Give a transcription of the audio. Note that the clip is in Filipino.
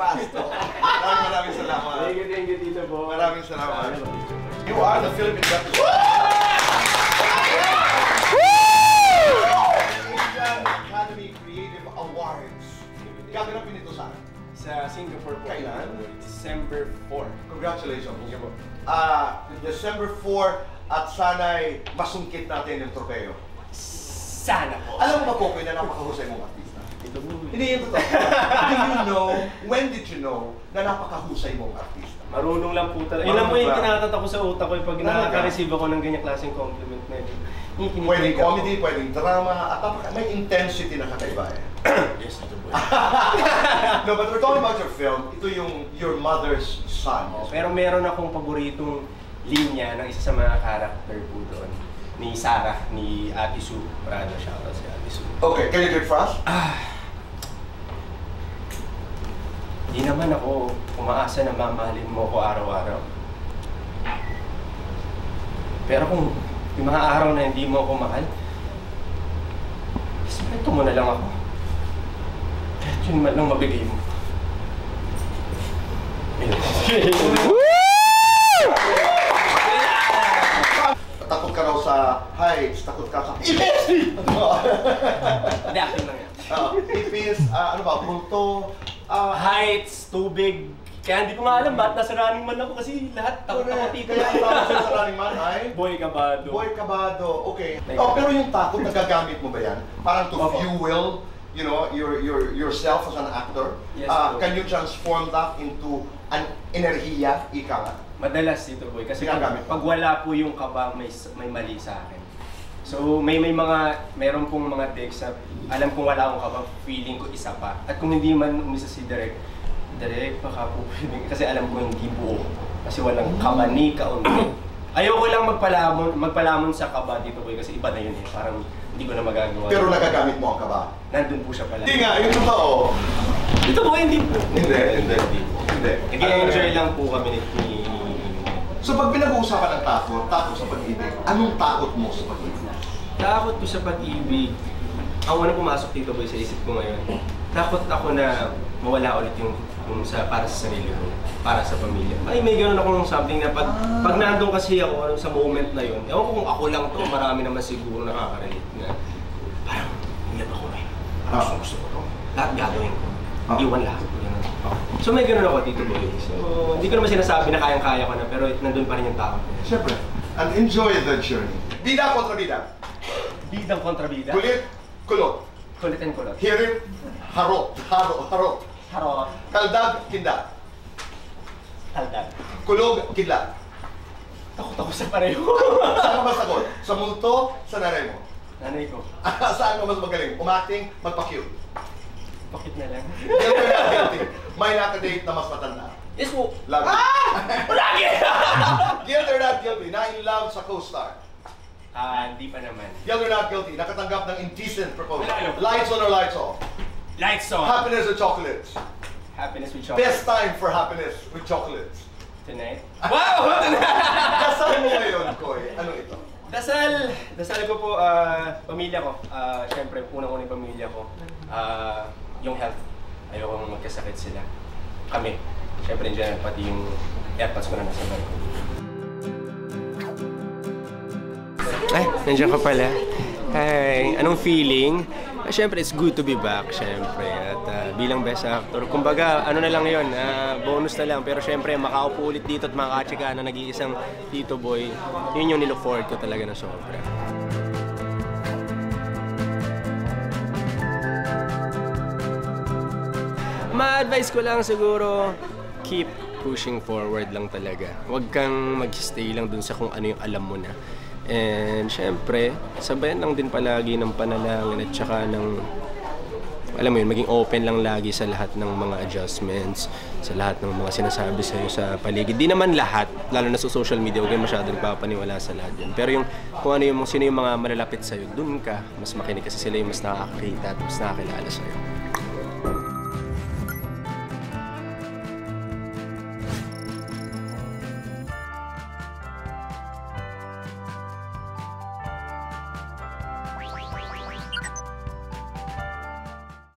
fast. Maraming salamat. Thank you, Tito Boy. Maraming salamat. You are the Philippine Baptist. Asian Academy Creative Awards. Gaganapin ito saan? Sa Singapore po. Kailan? December 4. Congratulations. December 4 at sana'y masungkit natin yung tropeo. Sana po. Alam mo ba, Kokoy, na napakahusay mong artista? Hindi yung totoo. Do you know, when did you know na napakahusay mong artista? Marunong lang po talaga. Yun lang po yung tinatatak ko sa utak ko pag nakaka-receive ako ng ganyang klaseng compliment na yun. Pwedeng comedy, pwedeng drama, at may intensity na kakaiba eh. Yes, ito po. No, but we're talking about your film. Ito yung Your Mother's Son. Pero meron akong paboritong linya ng isa sa mga character po doon. Ni Sarah, ni Ate Sue Prado. Shoutout si Ate Sue. Okay, can you do it for us? Di naman ako umaasa na mamahalin mo ko araw-araw. Pero kung yung mga araw na hindi mo ako mahal, respeto mo na lang ako. Kahit yun man lang mabigay mo. Takot ka raw sa heights, takot ka sa ipis! Hindi, akin lang yan. Ipis, ano ba, multo, Heights, tubig. Kaya hindi ko nga alam ba't nasa Running Man ako kasi lahat takot ako tito. Kaya ang tawag sa'yo sa Running Man ay? Boy Cabado. Boy Cabado, okay. Oh, pero yung takot, nagagamit mo ba yan? Parang to fuel, you know, yourself as an actor? Yes, can you transform that into an enerhiya, ika nga? Madalas dito boy kasi Ginagamit pag wala po yung kaba may mali sa akin. So meron pong mga takes na alam kong wala akong kaba, feeling ko isa pa. At kung hindi man umisa si Direk baka po pwedeng, kasi alam ko hindi buo. Kasi walang kaba ni kaunti. Ayoko lang magpalamon sa kaba dito boy kasi iba na yun eh. Parang hindi ko na magagawa. Pero nagagamit mo ang kaba? Nandun po siya pala. Hindi nga, yung totoo. Dito po hindi po. Hindi. Nag-enjoy lang po kami ni. So pag pinag-uusapan ng takot sa pag-ibig, anong takot mo sa pag-ibig? Takot ko sa pag-ibig. Ang unang pumasok dito boy sa isip ko ngayon, takot ako na mawala ulit yung para sa sarili ko, para sa pamilya. Ay, may gano'n akong something na pag nandun kasi ako sa moment na yun, ewan ko kung ako lang to, marami naman siguro nakaka-relate na parang hindi ako eh. Parang gusto ko to. Lahat gagawin ko. Iwan lahat. So may gano'n ako dito boy. So hindi ko naman sinasabi na kayang-kaya ko na, pero nandun pa rin yung tao. Siyempre. And enjoy the journey. Bida kontra bida. Bidang kontra bida. Kulit, kulot. Kulit and kulot. Hirit, harot. Harot. Kaldag, kinda. Kaldag. Kulog, kidlat. Takot ako sa pareho. Saan ka mas sagot? Sa multo, sa nanay mo? Nanay ko. Saan ka mas magaling? Umacting, magpa-cute. Bakit na lang? Guilty. May nakadate na mas matanda. Yes po. Lagi. Lagi! Guilty or not guilty? Na in love sa co-star? Hindi pa naman. Guilty or not guilty? Nakatanggap ng indecent proposal? Wala. Lights on or lights off? Lights on! Happiness or chocolates? Happiness with chocolate. Best time for happiness with chocolates? Tonight? Wow! Kasal mo ngayon, Koy. Ano ito? Dasal ko po, pamilya ko. Siyempre, unang-unang pamilya ko. Yung health. Ayoko magkasakit sila. Kami. Siyempre, dyan, pati yung airpods ko na nasa bag ko. Ay, nandiyan ka pala. Hi, anong feeling? Siyempre, it's good to be back, siyempre. At bilang best actor, kumbaga, ano na lang yun, bonus na lang. Pero siyempre, makaupo ulit dito at makachika na nag-iisang Tito Boy, yun yung nilook forward ko talaga na sobra. Ma-advise ko lang siguro, keep pushing forward lang talaga. Huwag kang mag-stay lang dun sa kung ano yung alam mo na. And syempre, sabayan lang din palagi ng panalangin at saka ng, alam mo yun, maging open lang lagi sa lahat ng mga adjustments, sa lahat ng mga sinasabi sa'yo sa paligid. Di naman lahat, lalo na sa social media, huwag kayo masyadong papaniwala sa lahat yan. Pero yung, kung ano yung, sino yung mga malalapit sa'yo, dun ka, mas makinig kasi sila yung mas nakakakita at mas nakakilala sa'yo.